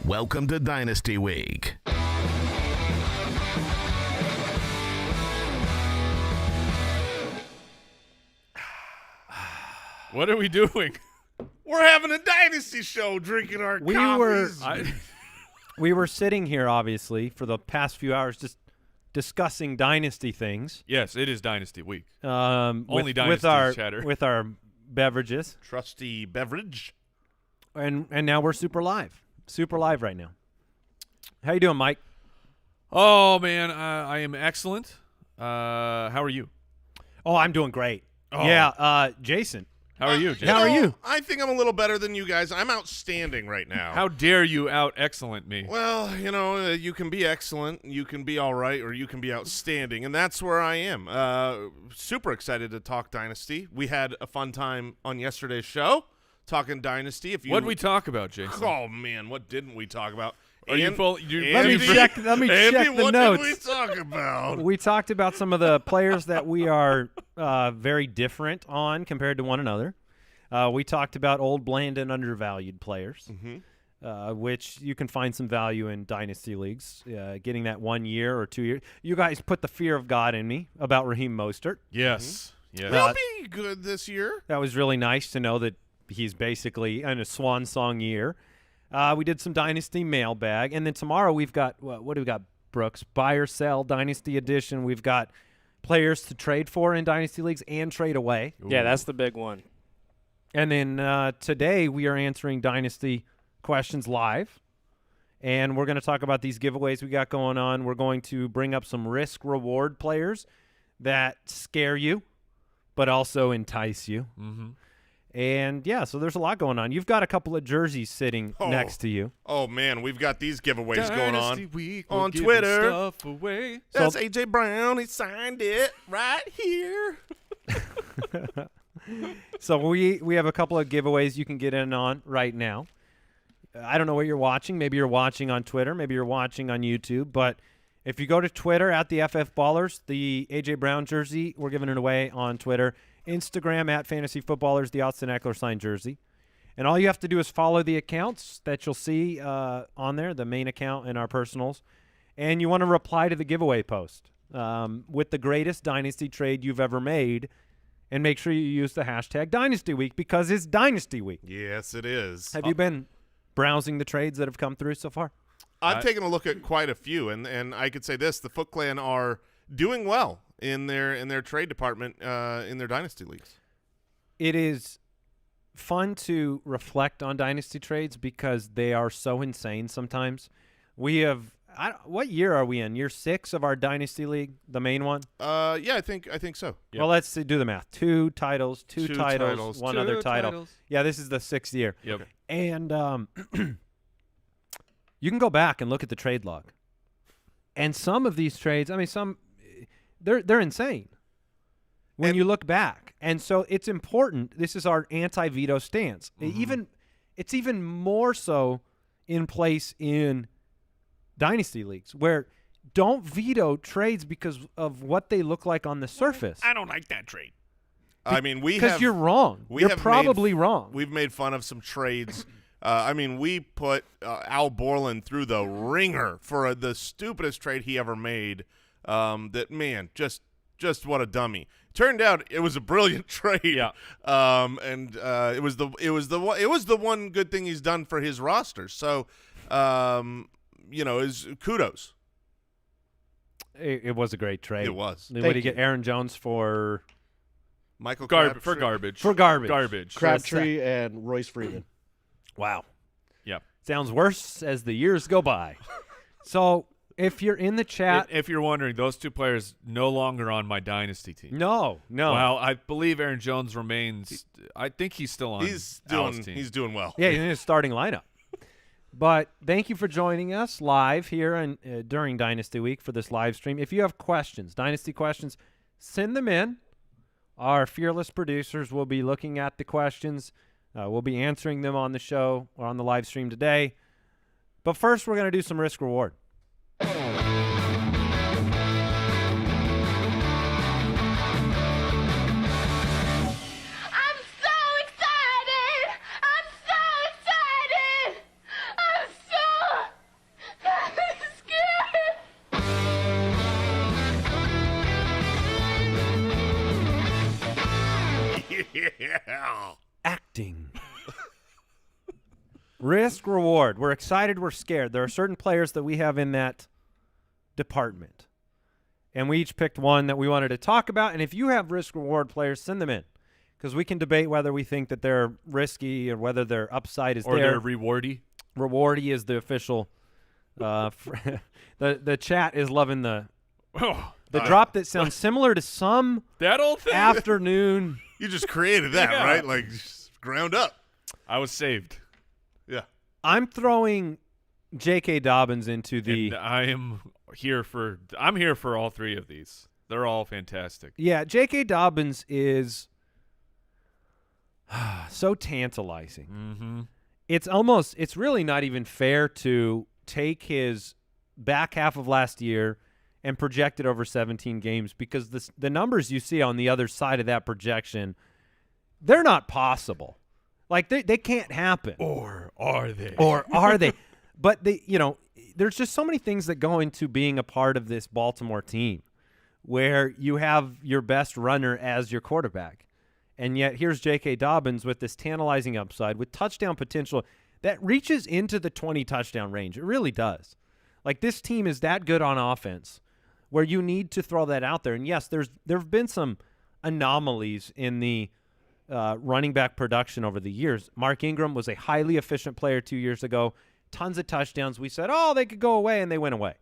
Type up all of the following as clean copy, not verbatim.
Welcome to Dynasty Week. What are we doing? We're having a Dynasty show, drinking our coffees. We were sitting here, obviously, for the past few hours just discussing Dynasty things. Yes, it is Dynasty Week. Only Dynasty chatter. With our beverages. Trusty beverage. And now we're super live. Super live right now. How you doing, Mike? Oh, man, I am excellent. How are you? Oh, I'm doing great. Oh. Yeah, Jason, How are you, Jay? How are you? I think I'm a little better than you guys. I'm outstanding right now. How dare you out-excellent me? Well, you can be excellent, you can be all right, or you can be outstanding, and that's where I am. Super excited to talk Dynasty. We had a fun time on yesterday's show talking Dynasty. What did we talk about, Jason? Oh, man, what didn't we talk about? Are you full? Let me check the what notes. did we talk about? We talked about some of the players that we are very different on compared to one another. We talked about old, bland, and undervalued players, which you can find some value in dynasty leagues. Getting that 1 year or 2 years. You guys put the fear of God in me about Raheem Mostert. Yes. Yes. He'll be good this year. That was really nice to know that he's basically in a swan song year. We did some Dynasty mailbag, and then tomorrow we've got what do we got, Brooks? Buy or sell Dynasty edition. We've got players to trade for in Dynasty leagues and trade away. Yeah, that's the big one. And then today we are answering Dynasty questions live, and we're going to talk about these giveaways we got going on. We're going to bring up some risk-reward players that scare you but also entice you. Mm-hmm. And, yeah, so there's a lot going on. You've got a couple of jerseys sitting next to you. Oh, man, we've got these giveaways going Dynasty on. Week, on giving Twitter. Stuff away. That's A.J. Brown. He signed it right here. So we have a couple of giveaways you can get in on right now. I don't know what you're watching. Maybe you're watching on Twitter. Maybe you're watching on YouTube. But if you go to Twitter at the FF Ballers, the A.J. Brown jersey, we're giving it away on Twitter. Instagram at Fantasy Footballers, the Austin Eckler signed jersey. And all you have to do is follow the accounts that you'll see on there, the main account and our personals. And you want to reply to the giveaway post with the greatest Dynasty trade you've ever made. And make sure you use the hashtag Dynasty Week because it's Dynasty Week. Yes, it is. Have you been browsing the trades that have come through so far? I've taken a look at quite a few, and I could say this: the Foot Clan are doing well in their trade department in their dynasty leagues. It is fun to reflect on dynasty trades because they are so insane sometimes. We have what year are we in? Year 6 of our dynasty league, the main one? Yeah, I think so. Yep. Well, let's do the math. Two titles, one other title. Titles. Yeah, this is the 6th year. Yep. Okay. And you can go back and look at the trade log. And some of these trades, I mean, they're insane when you look back. And so it's important. This is our anti-veto stance. It's even more so in place in dynasty leagues where don't veto trades because of what they look like on the surface. I don't like that trade. I mean, Because you're wrong. You're probably wrong. We've made fun of some trades. I mean, we put Al Borland through the ringer for the stupidest trade he ever made. That man, just what a dummy. Turned out it was a brilliant trade. Yeah. And it was the one good thing he's done for his roster. So, is kudos. It was a great trade. It was. What did you get? Aaron Jones for Michael For Crabtree. garbage. For garbage. Garbage. Crabtree and Royce Freeman. Wow. Yep. Sounds worse as the years go by. So if you're in the chat, If you're wondering, those two players no longer on my dynasty team. no. Well, I believe Aaron Jones remains. I think he's still on. He's Al's team. doing well. Yeah, he's in his starting lineup. But thank you for joining us live here and during Dynasty Week for this live stream. If you have questions, Dynasty questions, send them in. Our fearless producers will be looking at the questions. We'll be answering them on the show or on the live stream today. But first, we're going to do some risk reward. Yeah. Acting. Risk reward. We're excited. We're scared. There are certain players that we have in that department. And we each picked one that we wanted to talk about. And if you have risk reward players, send them in. Because we can debate whether we think that they're risky or whether their upside is or there. they're rewardy. Rewardy is the official. The chat is loving the Oh, drop that sounds similar to some that old thing. afternoon You just created that, Yeah. right? Like just ground up. I was saved. Yeah. I'm throwing J.K. Dobbins into the And I'm here for all three of these. They're all fantastic. Yeah, J.K. Dobbins is so tantalizing. Mm-hmm. It's really not even fair to take his back half of last year and project it over 17 games because the numbers you see on the other side of that projection, they're not possible. Like they can't happen. Or are they? Or are they? But there's just so many things that go into being a part of this Baltimore team where you have your best runner as your quarterback. And yet here's J.K. Dobbins with this tantalizing upside with touchdown potential that reaches into the 20 touchdown range. It really does. Like this team is that good on offense where you need to throw that out there. And yes, there have been some anomalies in the running back production over the years. Mark Ingram was a highly efficient player 2 years ago. Tons of touchdowns. We said, oh, they could go away, and they went away.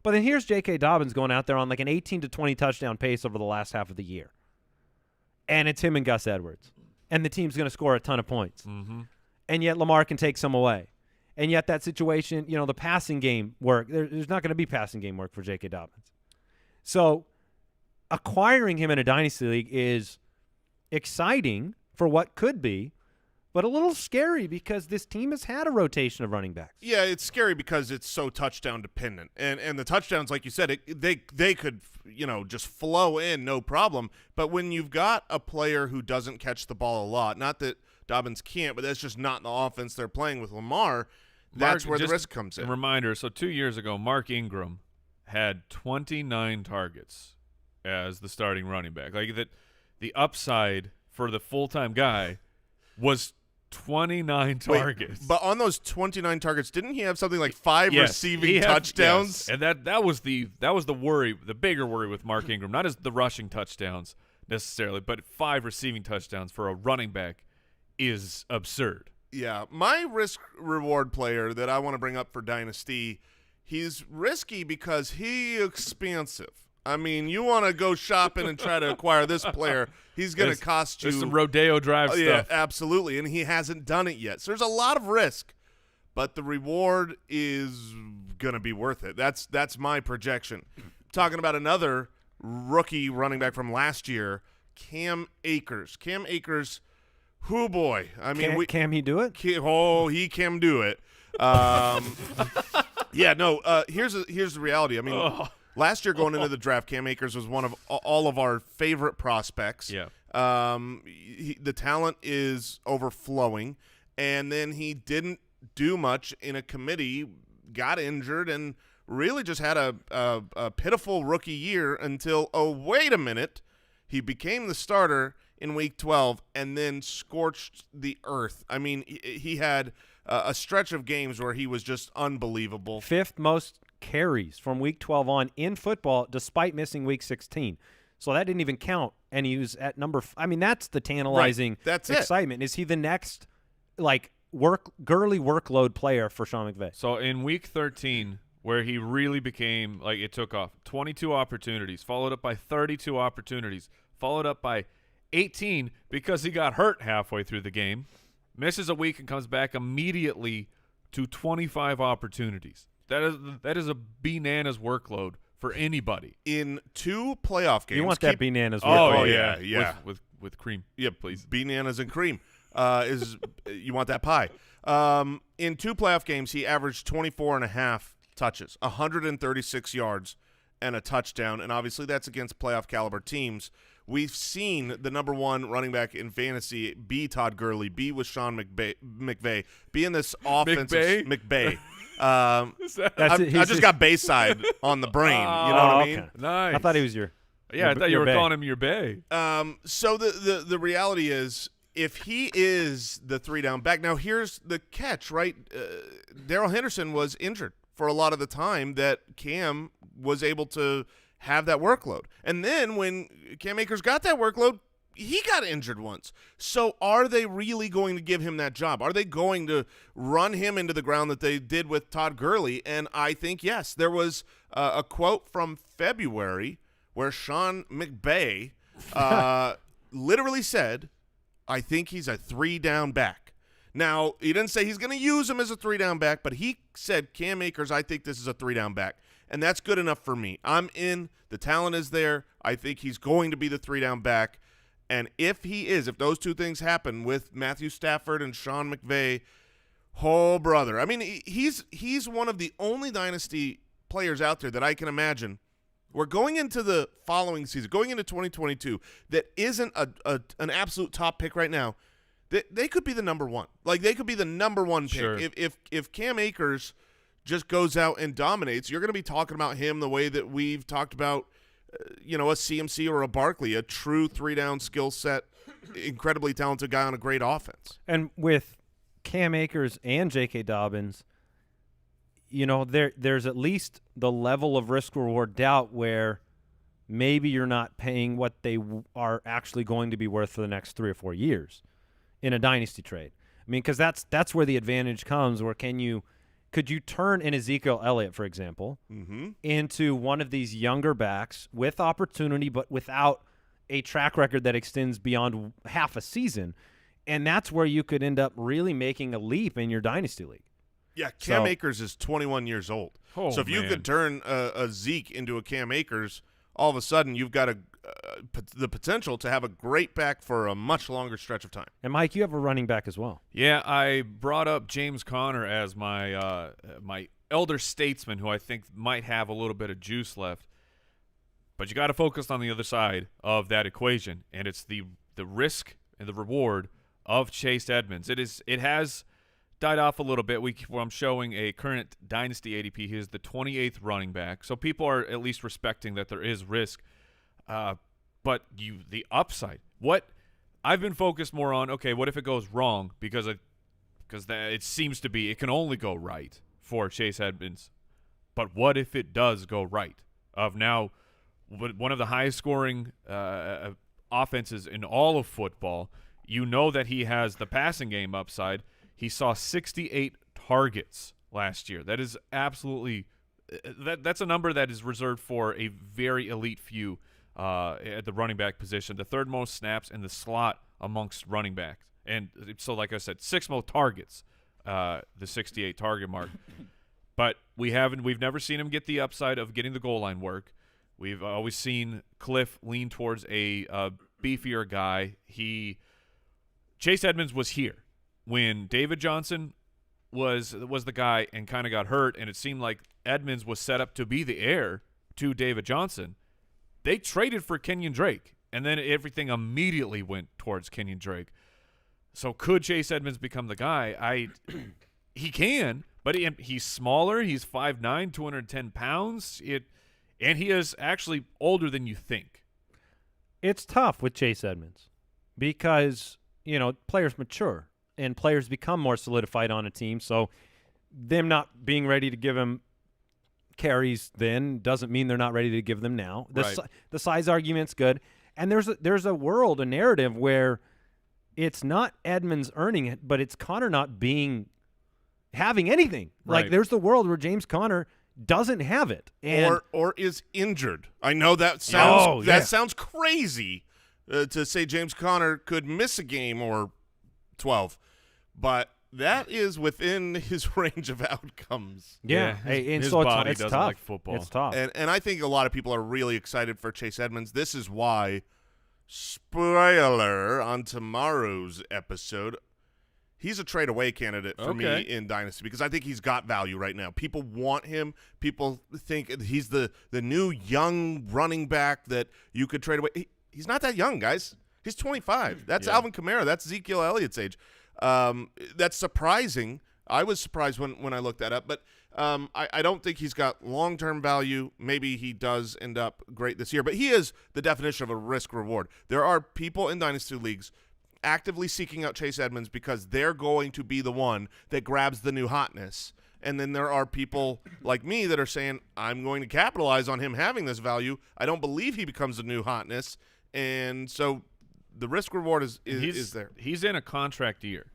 But then here's J.K. Dobbins going out there on like an 18 to 20 touchdown pace over the last half of the year. And it's him and Gus Edwards. And the team's going to score a ton of points. Mm-hmm. And yet Lamar can take some away. And yet that situation, the passing game work, there's not going to be passing game work for J.K. Dobbins. So acquiring him in a dynasty league is exciting for what could be, but a little scary because this team has had a rotation of running backs. Yeah, it's scary because it's so touchdown dependent, and the touchdowns, like you said, they could just flow in no problem. But when you've got a player who doesn't catch the ball a lot, not that Dobbins can't, but that's just not in the offense they're playing with Lamar. That's where the risk comes in. A reminder: so 2 years ago, Mark Ingram had 29 targets as the starting running back. Like that, the upside for the full-time guy was 29 targets. Wait, but on those 29 targets, didn't he have something like 5 receiving Yes, touchdowns? and that was the worry, the bigger worry with Mark Ingram, not as the rushing touchdowns necessarily, but 5 receiving touchdowns for a running back is absurd. Yeah, my risk-reward player that I want to bring up for Dynasty, he's risky because he expensive. I mean, you want to go shopping and try to acquire this player, he's going to cost you. There's some Rodeo Drive stuff. Yeah, absolutely, and he hasn't done it yet. So there's a lot of risk, but the reward is going to be worth it. That's my projection. Talking about another rookie running back from last year, Cam Akers. Cam Akers, whoo boy. I mean, Can he do it? He can do it. Yeah, no. Here's the reality. I mean, last year going into the draft, Cam Akers was one of all of our favorite prospects. Yeah. The talent is overflowing, and then he didn't do much in a committee, got injured, and really just had a pitiful rookie year until, oh, wait a minute, he became the starter in Week 12 and then scorched the earth. I mean, he had a stretch of games where he was just unbelievable. 5th most carries from Week 12 on in football despite missing Week 16. So that didn't even count, and he was at number I mean, that's the tantalizing That's excitement. Is he the next, girly workload player for Sean McVay? So in Week 13, where he really became, it took off, 22 opportunities, followed up by 32 opportunities, followed up by 18 because he got hurt halfway through the game, misses a week and comes back immediately to 25 opportunities. That is a bananas workload for anybody. In 2 playoff games. You want that bananas Oh, workload. yeah. With cream. Yeah, please. Bananas and cream. You want that pie. In 2 playoff games, he averaged 24.5 touches, 136 yards, and a touchdown. And obviously that's against playoff caliber teams. We've seen the number 1 running back in fantasy be Todd Gurley, be with Sean McVay, be in this offensive McVay. I just got Bayside on the brain. You know what I mean? Okay. Nice. I thought he was your. Yeah, I thought you were bae. calling him your bae. So the reality is, if he is the 3-down back, now here's the catch, right? Darrell Henderson was injured for a lot of the time that Cam was able to have that workload. And then when Cam Akers got that workload, he got injured once. So are they really going to give him that job? Are they going to run him into the ground that they did with Todd Gurley? And I think, yes. There was a quote from February where Sean McVay literally said, I think he's a 3-down back. Now, he didn't say he's going to use him as a 3-down back, but he said, Cam Akers, I think this is a 3-down back. And that's good enough for me. I'm in. The talent is there. I think he's going to be the 3-down back. And if those two things happen with Matthew Stafford and Sean McVay, oh, brother. I mean, he's one of the only Dynasty players out there that I can imagine. We're going into the following season, going into 2022, that isn't an absolute top pick right now. They could be the number one. Like, they could be the number one pick. Sure. If Cam Akers just goes out and dominates, you're going to be talking about him the way that we've talked about, a CMC or a Barkley, a true 3-down skill set, incredibly talented guy on a great offense. And with Cam Akers and J.K. Dobbins, there's at least the level of risk-reward doubt where maybe you're not paying what they are actually going to be worth for the next 3 or 4 years in a dynasty trade. I mean, because that's where the advantage comes, where could you turn an Ezekiel Elliott, for example, into one of these younger backs with opportunity but without a track record that extends beyond half a season, and that's where you could end up really making a leap in your dynasty league. Yeah, Cam Akers is 21 years old. Oh, so if you could turn a Zeke into a Cam Akers, all of a sudden you've got the potential to have a great back for a much longer stretch of time. And, Mike, you have a running back as well. Yeah, I brought up James Conner as my my elder statesman who I think might have a little bit of juice left. But you got to focus on the other side of that equation, and it's the risk and the reward of Chase Edmonds. It has died off a little bit. I'm showing a current Dynasty ADP. He is the 28th running back, so people are at least respecting that there is risk. But the upside. What I've been focused more on. Okay, what if it goes wrong? Because it seems to be it can only go right for Chase Edmonds. But what if it does go right? Now, one of the highest scoring offenses in all of football. You know that he has the passing game upside. He saw 68 targets last year. That is absolutely that's a number that is reserved for a very elite few at the running back position. The third most snaps in the slot amongst running backs. And so, like I said, 6 most targets, the 68 target mark. But we've never seen him get the upside of getting the goal line work. We've always seen Cliff lean towards a beefier guy. Chase Edmonds was here when David Johnson was the guy and kind of got hurt, and it seemed like Edmonds was set up to be the heir to David Johnson. They traded for Kenyon Drake, and then everything immediately went towards Kenyon Drake. So could Chase Edmonds become the guy? He can, but he's smaller. He's 5'9", 210 pounds. And he is actually older than you think. It's tough with Chase Edmonds because, players mature and players become more solidified on a team. So them not being ready to give him carries then doesn't mean they're not ready to give them now. The size argument's good. And there's a narrative where it's not Edmonds earning it, but it's Conner not having anything. Right. Like there's the world where James Conner doesn't have it, and or is injured. I know that sounds crazy to say James Conner could miss a game or 12, but that is within his range of outcomes. Yeah, his so body it's doesn't tough. like football. It's tough, and I think a lot of people are really excited for Chase Edmonds. This is why, spoiler on tomorrow's episode, he's a trade-away candidate for me in Dynasty because I think he's got value right now. People want him. People think he's the new young running back that you could trade away. He's not that young, guys. He's 25. That's Alvin Kamara. That's Ezekiel Elliott's age. That's surprising. I was surprised when I looked that up, but I don't think he's got long-term value. Maybe he does end up great this year, but he is the definition of a risk-reward. There are people in Dynasty leagues actively seeking out Chase Edmonds because they're going to be the one that grabs the new hotness. And then there are people like me that are saying, I'm going to capitalize on him having this value. I don't believe he becomes the new hotness. And so the risk reward is there. He's in a contract year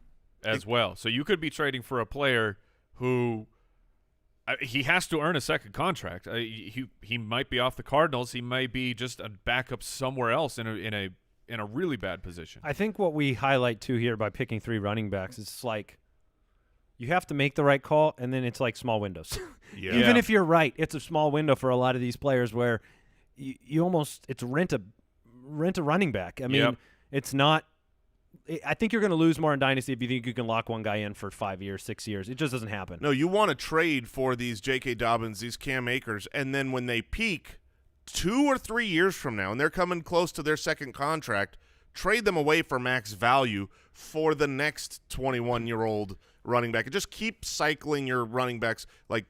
as well. So you could be trading for a player who he has to earn a second contract. He might be off the Cardinals. He might be just a backup somewhere else in a in a really bad position. I think what we highlight too here by picking 3 running backs is like you have to make the right call, and then it's like small windows. Yeah. Even if you're right, it's a small window for a lot of these players where you almost it's rent a running back. I mean, it's not. I think you're going to lose more in Dynasty if you think you can lock one guy in for 5 years, 6 years. It just doesn't happen. No, you want to trade for these J.K. Dobbins, these Cam Akers, and then when they peak 2 or 3 years from now and they're coming close to their second contract, trade them away for max value for the next 21-year-old running back. And just keep cycling your running backs like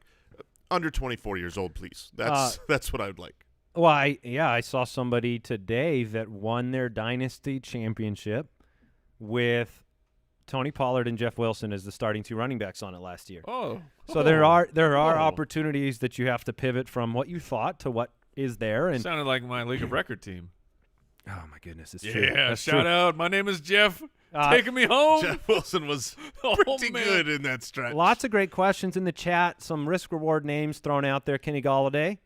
under 24 years old, please. That's what I would like. Well, I saw somebody today that won their Dynasty championship with Tony Pollard and Jeff Wilson as the starting 2 running backs on it last year. So there are opportunities that you have to pivot from what you thought to what is there. And sounded like my League of Record team. oh my goodness, it's true. Yeah, That's shout true. out. My name is Jeff. Taking me home. Jeff Wilson was pretty man. good in that stretch. Lots of great questions in the chat. Some risk-reward names thrown out there. Kenny Galladay.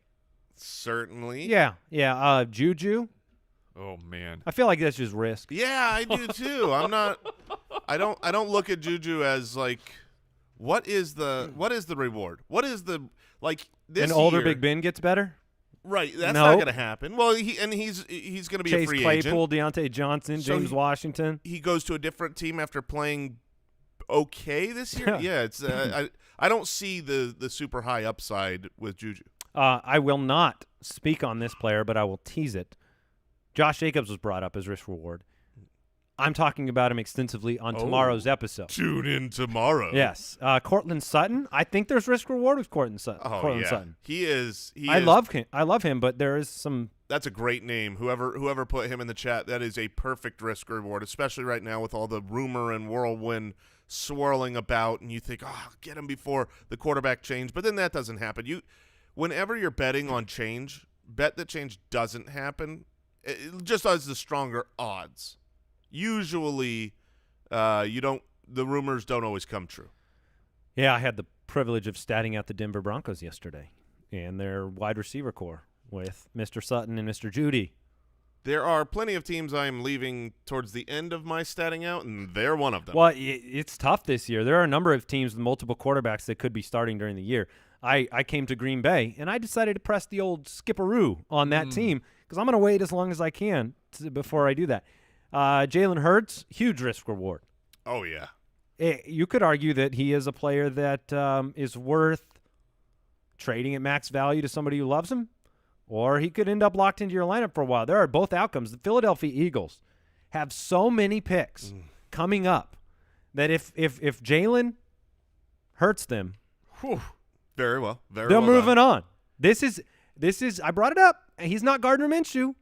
Certainly. Yeah. Juju. Oh man. I feel like that's just risk. Yeah, I do too. I don't look at Juju as like what is the reward? What is the like this An older year, Big Ben gets better. Right, that's No. not going to happen. Well, he's going to be Chase a free Claypool, agent. Deontay Johnson, So James Washington. He goes to a different team after playing okay this year. Yeah, it's I don't see the super high upside with Juju. I will not speak on this player, but I will tease it. Josh Jacobs was brought up as risk reward. I'm talking about him extensively on tomorrow's episode. Tune in tomorrow. Yes. Cortland Sutton. I think there's risk reward with Cortland Sutton. Sutton. He is. I love him, but there is some. That's a great name. Whoever put him in the chat, that is a perfect risk reward, especially right now with all the rumor and whirlwind swirling about, and you think, get him before the quarterback change, but then that doesn't happen. Whenever you're betting on change, bet that change doesn't happen. It just has the stronger odds. Usually, the rumors don't always come true. Yeah, I had the privilege of statting out the Denver Broncos yesterday and their wide receiver core with Mr. Sutton and Mr. Judy. There are plenty of teams I am leaving towards the end of my statting out, and they're one of them. Well, it's tough this year. There are a number of teams with multiple quarterbacks that could be starting during the year. I came to Green Bay, and I decided to press the old skipperoo on that team because I'm going to wait as long as I can before I do that. Jalen Hurts, huge risk reward. Oh, yeah. You could argue that he is a player that is worth trading at max value to somebody who loves him, or he could end up locked into your lineup for a while. There are both outcomes. The Philadelphia Eagles have so many picks coming up that if Jalen hurts them, Very well. Very they're well moving done. on. This is I brought it up. He's not Gardner Minshew,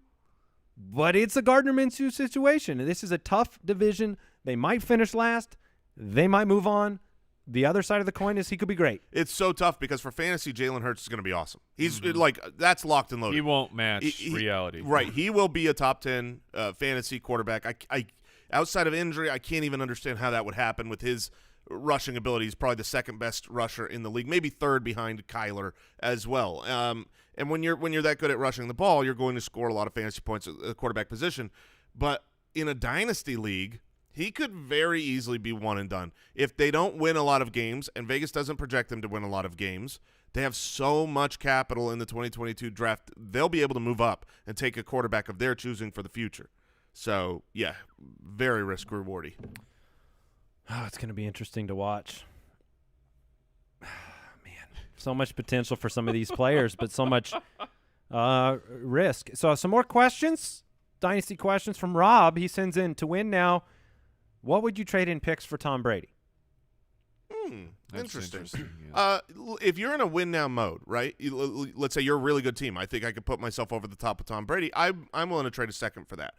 but it's a Gardner Minshew situation. This is a tough division. They might finish last. They might move on. The other side of the coin is he could be great. It's so tough because for fantasy, Jalen Hurts is going to be awesome. He's that's locked and loaded. He won't match reality. Right. He will be a top 10 fantasy quarterback. I outside of injury, I can't even understand how that would happen with his rushing ability. He's probably the second best rusher in the league, maybe third behind Kyler as well. And when you're that good at rushing the ball, you're going to score a lot of fantasy points at the quarterback position. But in a dynasty league, he could very easily be one and done. If they don't win a lot of games, and Vegas doesn't project them to win a lot of games, they have so much capital in the 2022 draft, they'll be able to move up and take a quarterback of their choosing for the future. So, yeah, very risk-rewardy. Oh, it's going to be interesting to watch. Man, so much potential for some of these players, but so much risk. So some more questions, Dynasty questions from Rob. He sends in, to win now, what would you trade in picks for Tom Brady? That's Interesting. yeah. If you're in a win-now mode, right, let's say you're a really good team. I think I could put myself over the top of Tom Brady. I'm willing to trade a second for that.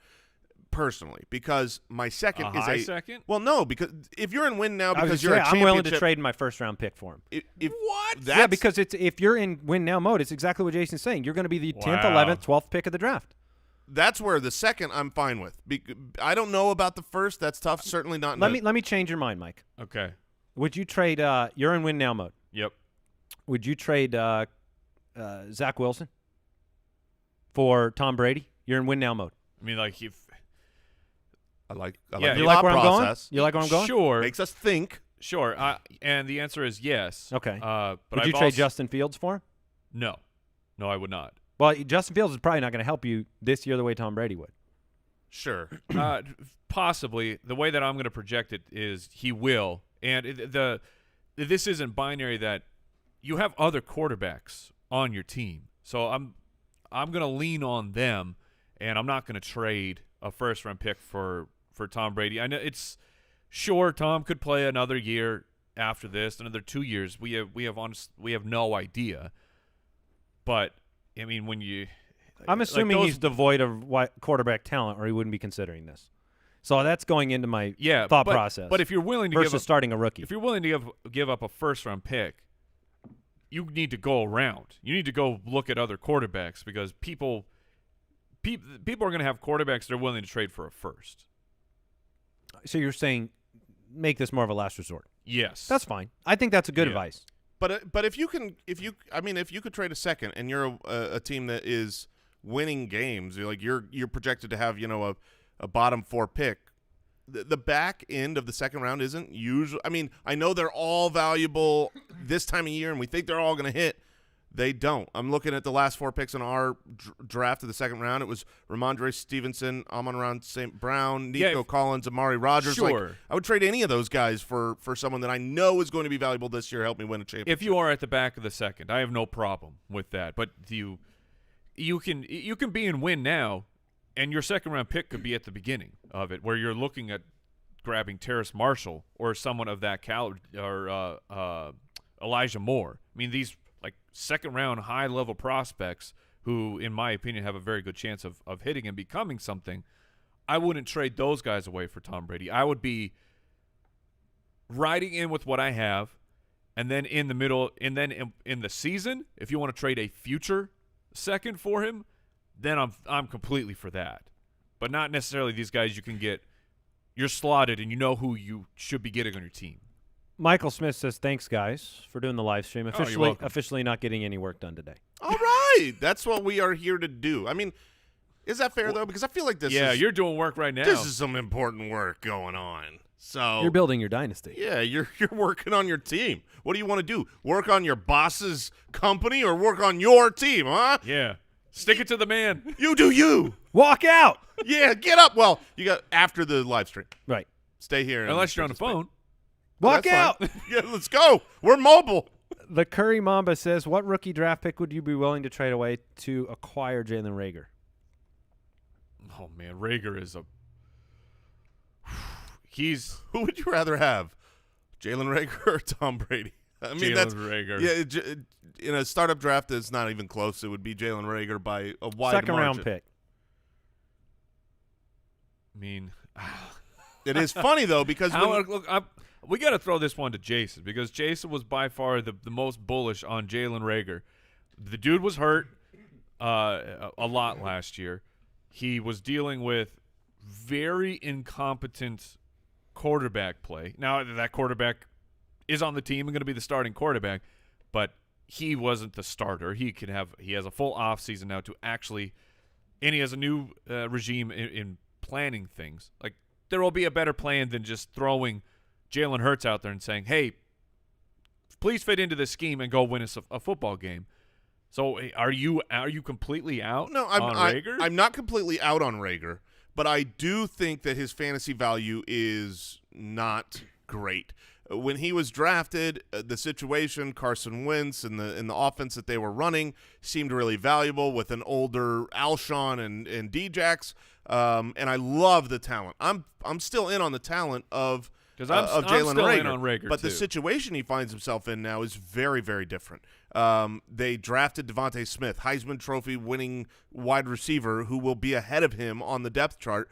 Personally, because my second A is high a second? Well, no, because if you're in win now I was because gonna you're say, a I'm willing to championship- trade my first-round pick for him. What? Yeah, because if you're in win now mode, it's exactly what Jason's saying. You're going to be the 10th, Wow. 11th, 12th pick of the draft. that's where the second I'm fine with. I don't know about the first. That's tough. Certainly not. Let me change your mind, Mike. Okay. Would you trade? You're in win now mode. Yep. Would you trade Zach Wilson for Tom Brady? You're in win now mode. I mean, like, if I like Yeah, the You like thought where I'm going? process. You like where I'm going? Sure. Makes us think. Sure. And the answer is yes. Okay. But Would I've you trade also- Justin Fields for him? No. No, I would not. Well, Justin Fields is probably not going to help you this year the way Tom Brady would. Sure. Possibly. The way that I'm going to project it is he will. And this isn't binary that you have other quarterbacks on your team. So I'm going to lean on them, and I'm not going to trade a first-round pick for Tom Brady. I know it's sure Tom could play another year after this, another 2 years. We have no idea. But I mean, when you I'm assuming those- he's devoid of quarterback talent, or he wouldn't be considering this. So that's going into my thought process. But if you're willing to versus starting a rookie, if you're willing to give up a first-round pick, you need to go around. You need to go look at other quarterbacks because people are going to have quarterbacks they're willing to trade for a first. so you're saying make this more of a last resort. Yes. That's fine. I think that's a good Yeah. advice. But if you could trade a second and you're a team that is winning games, you're projected to have a bottom 4 pick. The back end of the second round isn't usually. I mean, I know they're all valuable this time of year, and we think they're all going to hit. They don't. I'm looking at the last 4 picks in our draft of the second round. It was Ramondre Stevenson, Amon-Ra St. Brown, Nico Collins, Amari Rodgers. Sure. I would trade any of those guys for someone that I know is going to be valuable this year, help me win a championship. If you are at the back of the second, I have no problem with that. But you can be in win now, and your second-round pick could be at the beginning of it, where you're looking at grabbing Terrace Marshall or someone of that caliber, or Elijah Moore. I mean, these second-round high-level prospects who, in my opinion, have a very good chance of hitting and becoming something. I wouldn't trade those guys away for Tom Brady. I would be riding in with what I have, and then in the middle, and then in the season, if you want to trade a future second for him, then I'm completely for that. But not necessarily these guys you can get. You're slotted, and you know who you should be getting on your team. Michael Smith says, "Thanks, guys, for doing the live stream. you're welcome. Officially not getting any work done today." All right, that's what we are here to do. I mean, is that fair though? Because I feel like You're doing work right now. This is some important work going on. So You're building your dynasty. yeah, you're working on your team. What do you want to do? Work on your boss's company or work on your team, huh? Yeah. Stick it to the man. You do you. Walk out. Yeah, get up. Well, you got after the live stream. Right. Stay here. and Unless you're on the phone. Walk That's out. fine. Yeah, let's go. We're mobile. The Curry Mamba says, "What rookie draft pick would you be willing to trade away to acquire Jalen Reagor?" Oh, man. Reagor is he's Who would you rather have, Jalen Reagor or Tom Brady? I mean, Jalen Reagor. Yeah, in a startup draft that's not even close, it would be Jalen Reagor by a wide Second margin. round pick. I mean, It is funny though because we got to throw this one to Jason because Jason was by far the most bullish on Jalen Reagor. The dude was hurt a lot last year. He was dealing with very incompetent quarterback play. Now that quarterback is on the team and going to be the starting quarterback, but he wasn't the starter. He has a full off season now to actually, and he has a new regime in planning things. Like there will be a better plan than just throwing Jalen Hurts out there and saying, "Hey, please fit into this scheme and go win us a football game." So are you completely out no, on Reagor? I'm not completely out on Reagor, but I do think that his fantasy value is not great. When he was drafted, the situation, Carson Wentz and the offense that they were running seemed really valuable with an older Alshon and Djax, and I love the talent. I'm still in on the talent of Jalen Reagor, in on Reagor but too. the situation he finds himself in now is very, very different. They drafted Devontae Smith, Heisman Trophy winning wide receiver, who will be ahead of him on the depth chart.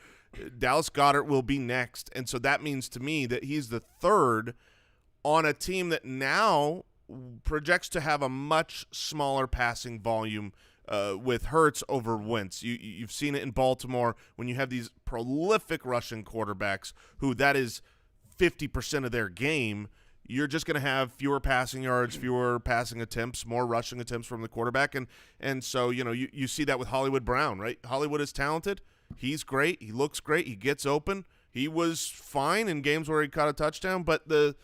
Dallas Goedert will be next, and so that means to me that he's the third on a team that now projects to have a much smaller passing volume with Hurts over Wentz. You've seen it in Baltimore when you have these prolific rushing quarterbacks who that is 50% of their game. You're just going to have fewer passing yards, fewer passing attempts, more rushing attempts from the quarterback. And so, you see that with Hollywood Brown, right? Hollywood is talented. He's great. He looks great. He gets open. He was fine in games where he caught a touchdown, but the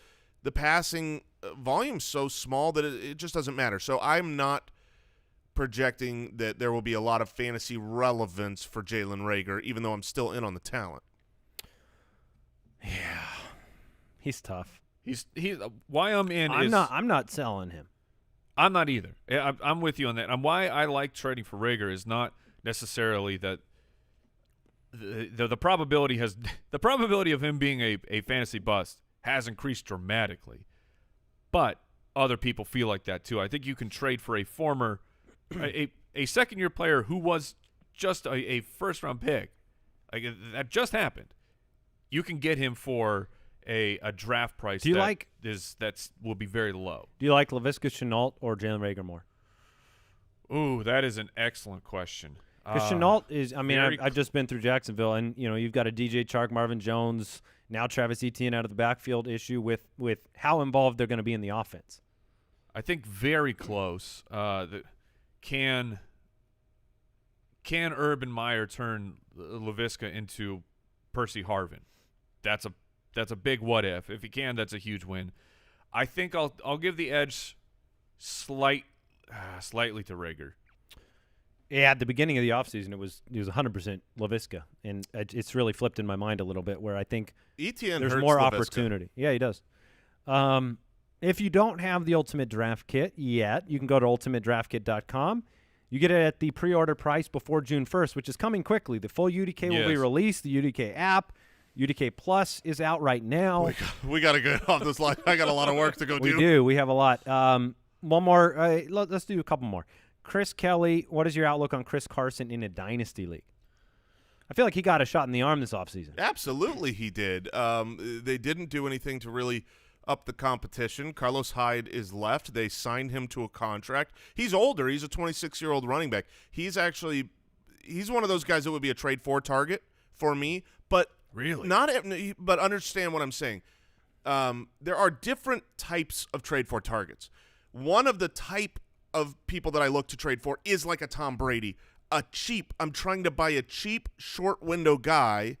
passing volume's so small that it just doesn't matter. So I'm not projecting that there will be a lot of fantasy relevance for Jalen Reagor, even though I'm still in on the talent. Yeah, he's tough. He's why I'm in. I'm not selling him. I'm not either. I'm with you on that. And why I like trading for Reagor is not necessarily that the probability of him being a fantasy bust has increased dramatically, but other people feel like that too. I think you can trade for a former a second-year player who was just a first-round pick. Like that just happened. You can get him for a draft price that will be very low. Do you like Laviska Shenault or Jalen Reagor more? Ooh, that is an excellent question. Because Shenault is, I mean, I've just been through Jacksonville, and you've got a DJ Chark, Marvin Jones, now Travis Etienne out of the backfield issue with how involved they're going to be in the offense. I think very close. Can Urban Meyer turn Laviska into Percy Harvin? That's a big what if. If he can, that's a huge win. I think I'll give the edge slightly to Reagor. Yeah, at the beginning of the offseason, it was 100% Laviska, and it's really flipped in my mind a little bit where I think Etienne there's hurts more Laviska. opportunity. Yeah, he does. If you don't have the Ultimate Draft Kit yet, you can go to ultimatedraftkit.com. You get it at the pre-order price before June 1st, which is coming quickly. The full UDK will be released. The UDK app, UDK Plus is out right now. We got to get off this line. I got a lot of work to go do. We do. We have a lot. One more. Let's do a couple more. Chris Kelly, what is your outlook on Chris Carson in a Dynasty league? I feel like he got a shot in the arm this offseason. Absolutely he did. They didn't do anything to really up the competition. Carlos Hyde is left. They signed him to a contract. He's older. He's a 26-year-old running back. He's one of those guys that would be a trade for target for me, but really but understand what I'm saying. There are different types of trade for targets. One of the type of people that I look to trade for is like a Tom Brady, I'm trying to buy a cheap short window guy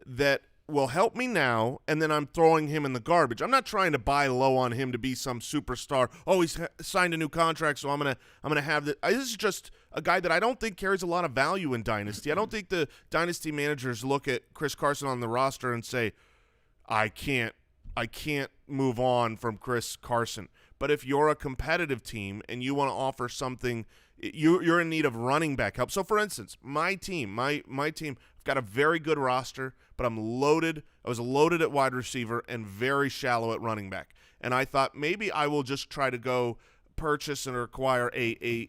that will help me now, and then I'm throwing him in the garbage. I'm not trying to buy low on him to be some superstar. Oh, he's signed a new contract, so I'm gonna have that. This is just a guy that I don't think carries a lot of value in Dynasty. I don't think the Dynasty managers look at Chris Carson on the roster and say, I can't move on from Chris Carson. But if you're a competitive team and you want to offer something, you're in need of running back help. So, for instance, my team, I've got a very good roster, but I'm loaded. I was loaded at wide receiver and very shallow at running back. And I thought maybe I will just try to go purchase and acquire a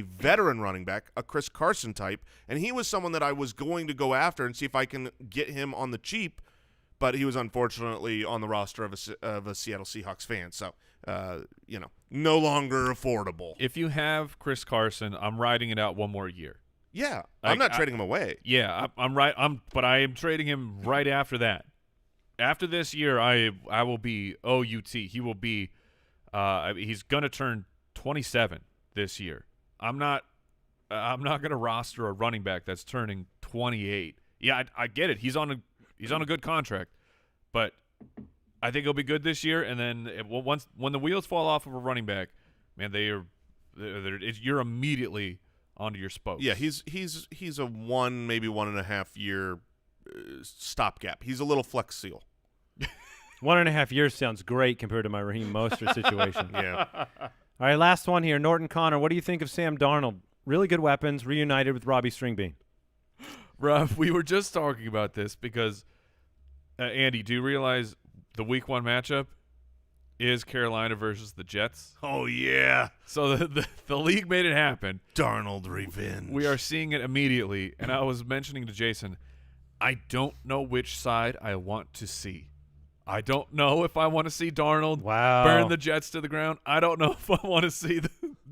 veteran running back, a Chris Carson type. And he was someone that I was going to go after and see if I can get him on the cheap. But he was unfortunately on the roster of a Seattle Seahawks fan. So, no longer affordable. If you have Chris Carson, I'm riding it out one more year. Yeah, I'm not trading him away. Yeah, but I am trading him right after that. After this year, I will be OUT. He will be he's gonna turn 27 this year. I'm not gonna roster a running back that's turning 28. Yeah, I get it. He's on a good contract, but I think he'll be good this year. And then when the wheels fall off of a running back, man, you're immediately onto your spokes. Yeah, he's a maybe 1.5 year stopgap. He's a little flex seal. 1.5 years sounds great compared to my Raheem Mostert situation. Yeah. All right, last one here. Norton Connor, what do you think of Sam Darnold? Really good weapons, reunited with Robbie Stringbean. Rob, we were just talking about this because, Andy, do you realize the Week 1 matchup is Carolina versus the Jets? Oh, yeah. So the league made it happen. Darnold revenge. We are seeing it immediately, and I was mentioning to Jason, I don't know which side I want to see. I don't know if I want to see Darnold burn the Jets to the ground. I don't know if I want to see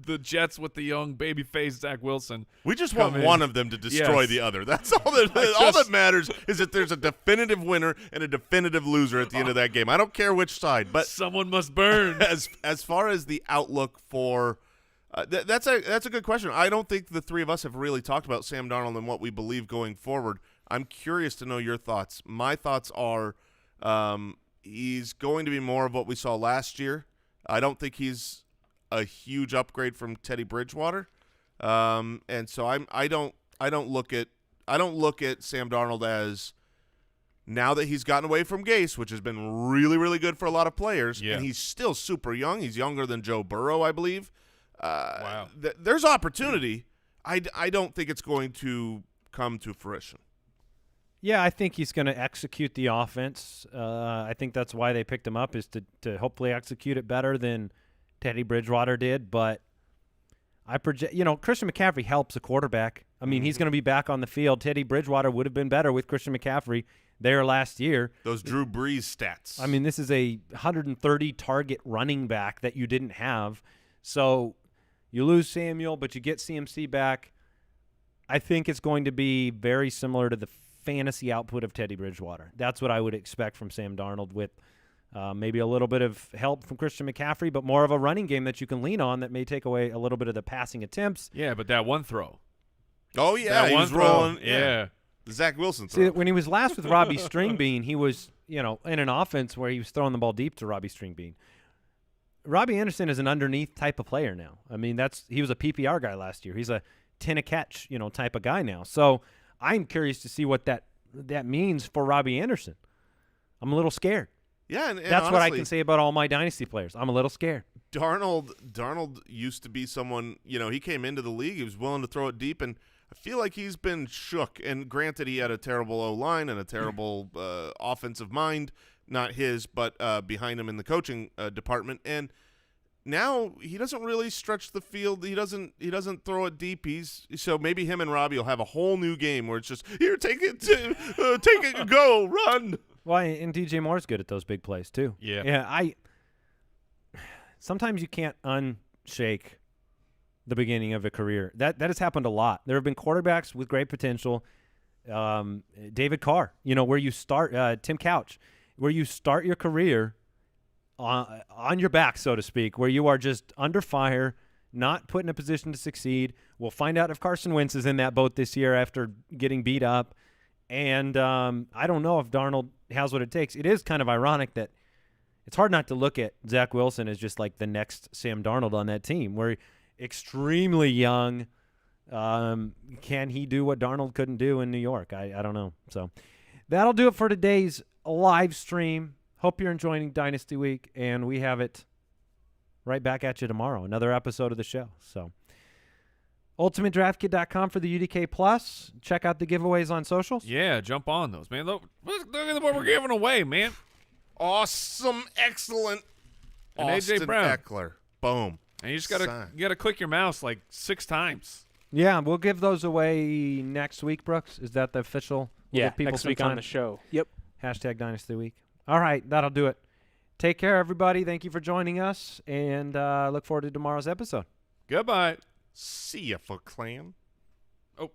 the Jets with the young babyface Zach Wilson. We just want one of them to destroy the other. That's all that matters is that there's a definitive winner and a definitive loser at the end of that game. I don't care which side, but someone must burn. As far as the outlook for that's a good question. I don't think the three of us have really talked about Sam Darnold and what we believe going forward. I'm curious to know your thoughts. My thoughts are he's going to be more of what we saw last year. I don't think he's a huge upgrade from Teddy Bridgewater, and so I don't look at Sam Darnold as, now that he's gotten away from Gase, which has been really, really good for a lot of players, and he's still super young. He's younger than Joe Burrow, I believe. Wow. There's opportunity. I don't think it's going to come to fruition. Yeah, I think he's going to execute the offense. I think that's why they picked him up, is to hopefully execute it better than Teddy Bridgewater did. But I project, Christian McCaffrey helps a quarterback. I mean, he's going to be back on the field. Teddy Bridgewater would have been better with Christian McCaffrey there last year. Those Drew Brees stats. I mean, this is a 130 target running back that you didn't have. So you lose Samuel, but you get CMC back. I think it's going to be very similar to the fantasy output of Teddy Bridgewater. That's what I would expect from Sam Darnold, with maybe a little bit of help from Christian McCaffrey, but more of a running game that you can lean on that may take away a little bit of the passing attempts. Yeah, but that one throw. Oh, yeah. That he one was throw. rolling. Yeah. The Zach Wilson throw. See, when he was last with Robbie Stringbean, he was, in an offense where he was throwing the ball deep to Robbie Stringbean. Robbie Anderson is an underneath type of player now. I mean, he was a PPR guy last year. He's a 10-a-catch, type of guy now. So I'm curious to see what that means for Robbie Anderson. I'm a little scared. Yeah, and that's honestly, what I can say about all my dynasty players. I'm a little scared. Darnold used to be someone, he came into the league, he was willing to throw it deep, and I feel like he's been shook. And granted, he had a terrible O-line and a terrible offensive mind, not his, but behind him in the coaching department. And now he doesn't really stretch the field. He doesn't throw it deep. So maybe him and Robbie will have a whole new game where it's just, here, take it, go, run. Well, and DJ Moore's good at those big plays too. Yeah. Sometimes you can't unshake the beginning of a career. That has happened a lot. There have been quarterbacks with great potential. David Carr, where you start, Tim Couch, where you start your career on your back, so to speak, where you are just under fire, not put in a position to succeed. We'll find out if Carson Wentz is in that boat this year after getting beat up. And I don't know if Darnold has what it takes. It is kind of ironic that it's hard not to look at Zach Wilson as just like the next Sam Darnold on that team, where extremely young. Can he do what Darnold couldn't do in New York? I don't know. So that'll do it for today's live stream. Hope you're enjoying Dynasty Week, and we have it right back at you tomorrow, another episode of the show. So UltimateDraftKit.com for the UDK Plus. Check out the giveaways on socials. Yeah, jump on those, man. Look at what we're giving away, man. Awesome, excellent. And Austin AJ Brown. Eckler. Boom. And you just gotta click your mouse like 6 times. Yeah, we'll give those away next week, Brooks. Is that the official? We'll Yeah, give people next some week on time. the show. Yep. Hashtag Dynasty Week. All right, that'll do it. Take care, everybody. Thank you for joining us, and look forward to tomorrow's episode. Goodbye. See ya, Foot Clan. Oh.